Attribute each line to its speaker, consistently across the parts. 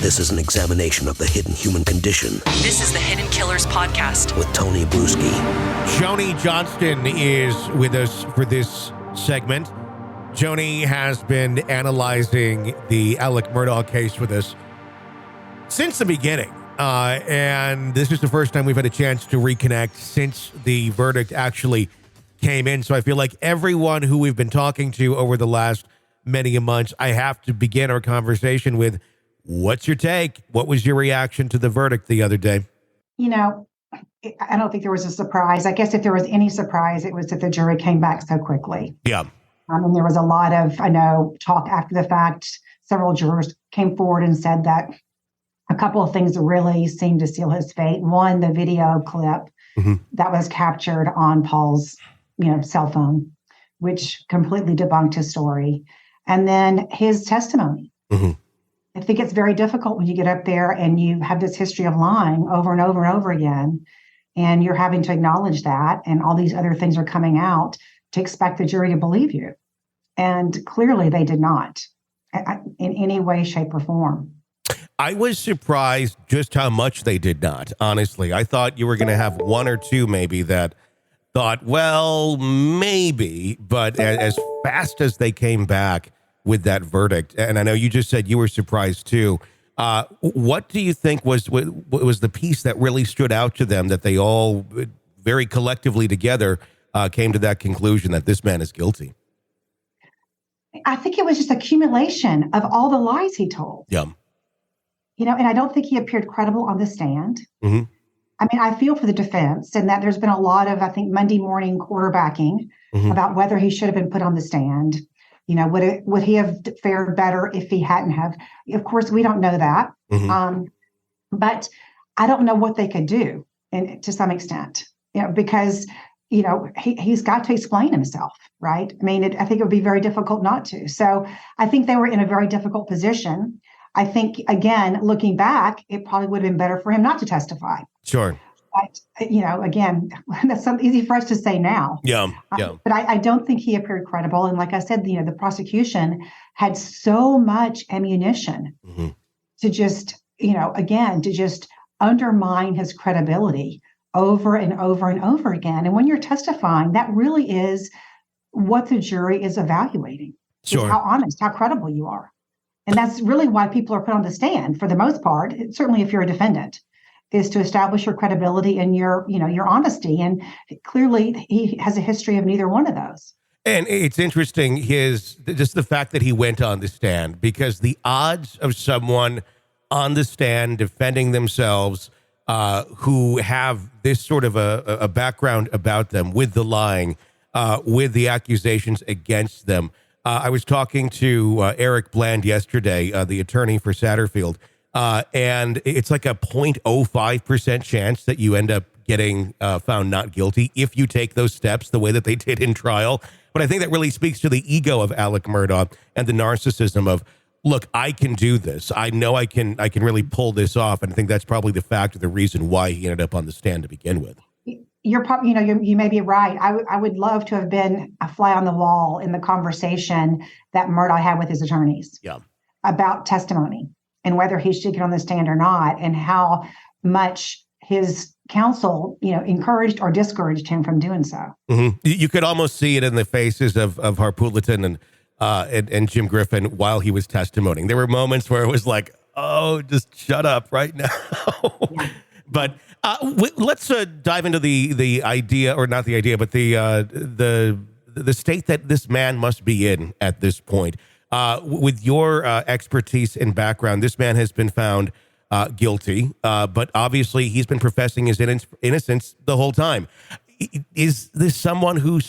Speaker 1: This is an examination of the hidden human condition.
Speaker 2: This is the Hidden Killers Podcast
Speaker 1: with Tony Brueski.
Speaker 3: Joni Johnston is with us for this segment. Joni has been analyzing the Alex Murdaugh case with us since the beginning. And this is the first time we've had a chance to reconnect since the verdict actually came in. So I feel like everyone who we've been talking to over the last many months, I have to begin our conversation with, what's your take? What was your reaction to the verdict the other day?
Speaker 4: You know, I don't think there was a surprise. I guess if there was any surprise, it was that the jury came back so quickly.
Speaker 3: Yeah.
Speaker 4: And there was a lot of, talk after the fact. Several jurors came forward and said that a couple of things really seemed to seal his fate. One, the video clip that was captured on Paul's, cell phone, which completely debunked his story. And then his testimony. I think it's very difficult when you get up there and you have this history of lying over and over and over again, and you're having to acknowledge that, and all these other things are coming out, to expect the jury to believe you. And clearly they did not in any way, shape, or form.
Speaker 3: I was surprised just how much they did not, honestly. I thought you were going to have one or two maybe that thought, well, maybe, but as fast as they came back with that verdict, and I know you just said you were surprised too, what do you think was the piece that really stood out to them, that they all very collectively together came to that conclusion that this man is guilty?
Speaker 4: I think it was just accumulation of all the lies he told.
Speaker 3: Yeah.
Speaker 4: And I don't think he appeared credible on the stand. I mean, I feel for the defense, and that there's been a lot of, I think, Monday morning quarterbacking about whether he should have been put on the stand. Would he have fared better if he hadn't have? Of course, we don't know that. But I don't know what they could do, and to some extent, because he's got to explain himself, right? I mean, I think it would be very difficult not to. So I think they were in a very difficult position. I think, again, looking back, it probably would have been better for him not to testify.
Speaker 3: Sure.
Speaker 4: But, again, that's something easy for us to say now.
Speaker 3: Yeah.
Speaker 4: But I don't think he appeared credible. And like I said, the prosecution had so much ammunition to just, to just undermine his credibility over and over and over again. And when you're testifying, that really is what the jury is evaluating.
Speaker 3: Sure.
Speaker 4: Is how honest, how credible you are. And that's really why people are put on the stand for the most part, certainly if you're a defendant, is to establish your credibility and your honesty. And clearly he has a history of neither one of those.
Speaker 3: And it's interesting, just the fact that he went on the stand, because the odds of someone on the stand defending themselves who have this sort of a background about them with the lying, with the accusations against them. I was talking to Eric Bland yesterday, the attorney for Satterfield, and it's like a 0.05% chance that you end up getting found not guilty if you take those steps the way that they did in trial. But I think that really speaks to the ego of Alex Murdaugh and the narcissism of, look, I can do this. I know I can really pull this off. And I think that's probably the fact or the reason why he ended up on the stand to begin with.
Speaker 4: You may be right. I would love to have been a fly on the wall in the conversation that Murdaugh had with his attorneys about testimony and whether he should get on the stand or not, and how much his counsel, encouraged or discouraged him from doing so.
Speaker 3: You could almost see it in the faces of Harpootlian and Jim Griffin while he was testimonying. There were moments where it was like, oh, just shut up right now. But let's dive into the idea, or not the idea, but the state that this man must be in at this point. With your expertise and background, this man has been found guilty, but obviously he's been professing his innocence the whole time. Is this someone who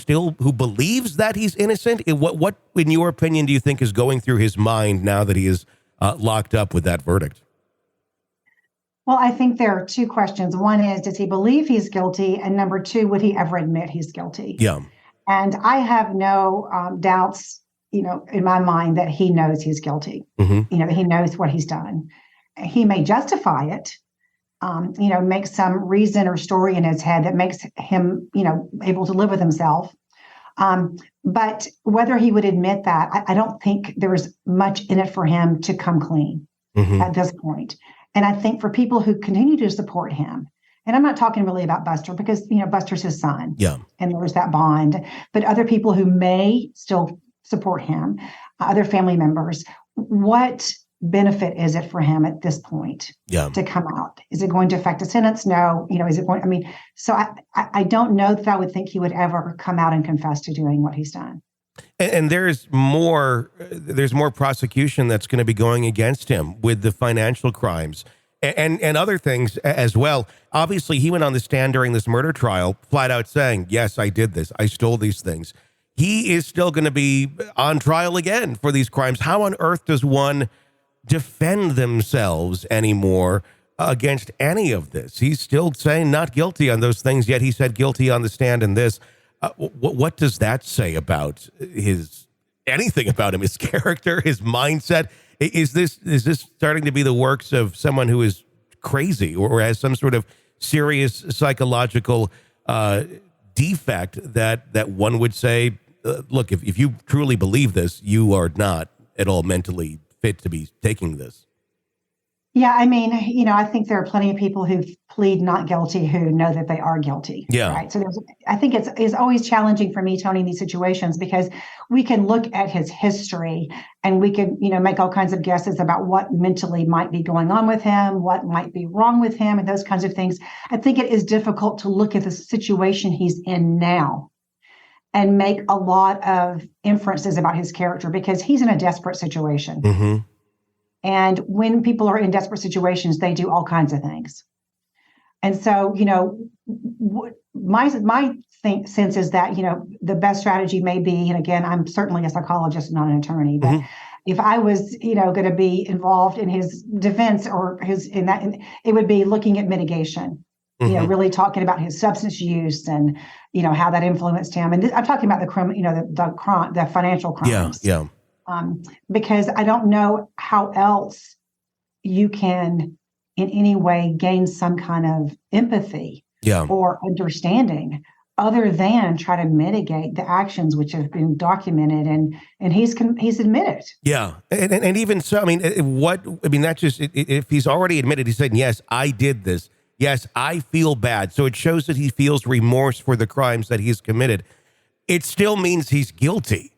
Speaker 3: believes that he's innocent? What, in your opinion, do you think is going through his mind now that he is locked up with that verdict?
Speaker 4: Well, I think there are two questions. One is, does he believe he's guilty? And number two, would he ever admit he's guilty?
Speaker 3: Yeah.
Speaker 4: And I have no doubts, in my mind that he knows he's guilty. That he knows what he's done. He may justify it, make some reason or story in his head that makes him, able to live with himself. But whether he would admit that, I don't think there's much in it for him to come clean. at this point. And I think for people who continue to support him, and I'm not talking really about Buster because, Buster's his son.
Speaker 3: Yeah.
Speaker 4: And there's that bond. But other people who may still support him, other family members, what benefit is it for him at this point to come out? Is it going to affect a sentence? No. Is it going, so I don't know that I would think he would ever come out and confess to doing what he's done.
Speaker 3: And there's more prosecution that's going to be going against him with the financial crimes and other things as well. Obviously, he went on the stand during this murder trial, flat out saying, yes, I did this. I stole these things. He is still going to be on trial again for these crimes. How on earth does one defend themselves anymore against any of this? He's still saying not guilty on those things, yet he said guilty on the stand in this. What does that say about anything about him, his character, his mindset? Is this starting to be the works of someone who is crazy or has some sort of serious psychological defect that one would say, look, if you truly believe this, you are not at all mentally fit to be taking this?
Speaker 4: Yeah, I think there are plenty of people who plead not guilty who know that they are guilty.
Speaker 3: Yeah.
Speaker 4: Right. So I think it's always challenging for me, Tony, in these situations because we can look at his history and we can, make all kinds of guesses about what mentally might be going on with him, what might be wrong with him, and those kinds of things. I think it is difficult to look at the situation he's in now and make a lot of inferences about his character because he's in a desperate situation.
Speaker 3: Mm-hmm.
Speaker 4: And when people are in desperate situations, they do all kinds of things. And so, my sense is that, the best strategy may be, and again, I'm certainly a psychologist, not an attorney, but if I was, going to be involved in his defense or it would be looking at mitigation, really talking about his substance use and, how that influenced him. And I'm talking about the financial crimes.
Speaker 3: Yeah.
Speaker 4: Because I don't know how else you can in any way gain some kind of empathy or understanding other than try to mitigate the actions which have been documented and he's admitted.
Speaker 3: Yeah. And even so, if he's already admitted, he said, yes, I did this. Yes, I feel bad. So it shows that he feels remorse for the crimes that he's committed. It still means he's guilty.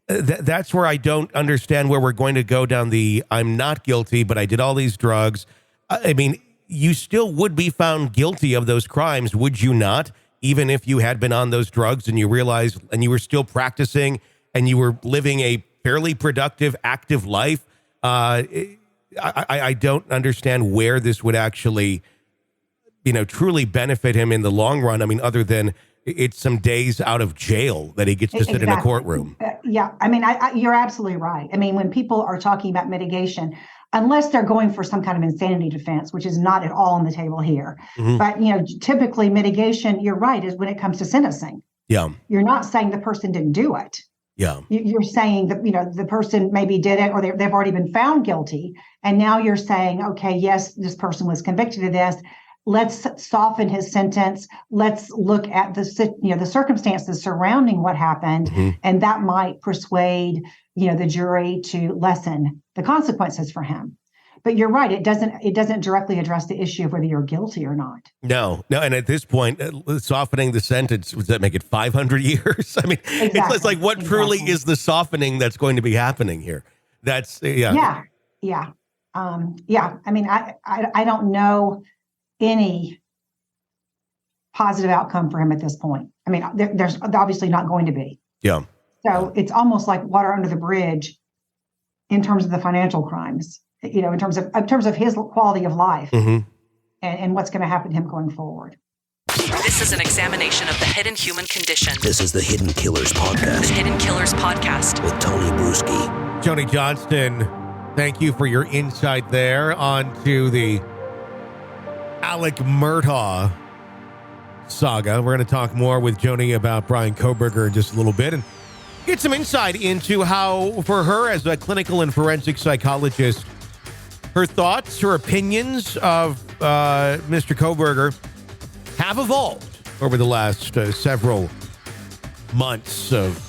Speaker 3: That's where I don't understand where we're going to go down the I'm not guilty, but I did all these drugs. You still would be found guilty of those crimes, would you not? Even if you had been on those drugs and you realized and you were still practicing and you were living a fairly productive, active life. I don't understand where this would actually, truly benefit him in the long run. Other than it's some days out of jail that he gets to sit in a courtroom.
Speaker 4: You're absolutely right. When people are talking about mitigation, unless they're going for some kind of insanity defense, which is not at all on the table here. Mm-hmm. But, typically mitigation, you're right, is when it comes to sentencing.
Speaker 3: Yeah.
Speaker 4: You're not saying the person didn't do it.
Speaker 3: Yeah.
Speaker 4: You're saying that, the person maybe did it or they've already been found guilty. And now you're saying, okay, yes, this person was convicted of this. Let's soften his sentence. Let's look at the circumstances surrounding what happened, and that might persuade the jury to lessen the consequences for him. But you're right; it doesn't directly address the issue of whether you're guilty or not.
Speaker 3: No, and at this point, softening the sentence, does that make it 500 years?
Speaker 4: Exactly.
Speaker 3: It's like what truly is the softening that's going to be happening here? That's
Speaker 4: Yeah. I don't know any positive outcome for him at this point. There's obviously not going to be.
Speaker 3: Yeah.
Speaker 4: So it's almost like water under the bridge in terms of the financial crimes, in terms of his quality of life and what's going to happen to him going forward.
Speaker 2: This is an examination of the hidden human condition.
Speaker 1: This is the Hidden Killers Podcast.
Speaker 2: The Hidden Killers Podcast.
Speaker 1: With Tony Brueski.
Speaker 3: Joni Johnston, thank you for your insight there onto the Alex Murdaugh saga. We're going to talk more with Joni about Bryan Kohberger in just a little bit and get some insight into how, for her as a clinical and forensic psychologist, her thoughts, her opinions of Mr. Kohberger have evolved over the last several months of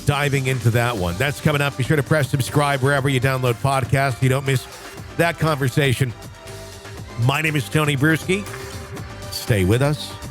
Speaker 3: diving into that one. That's coming up. Be sure to press subscribe wherever you download podcasts so you don't miss that conversation. My name is Tony Brueski. Stay with us.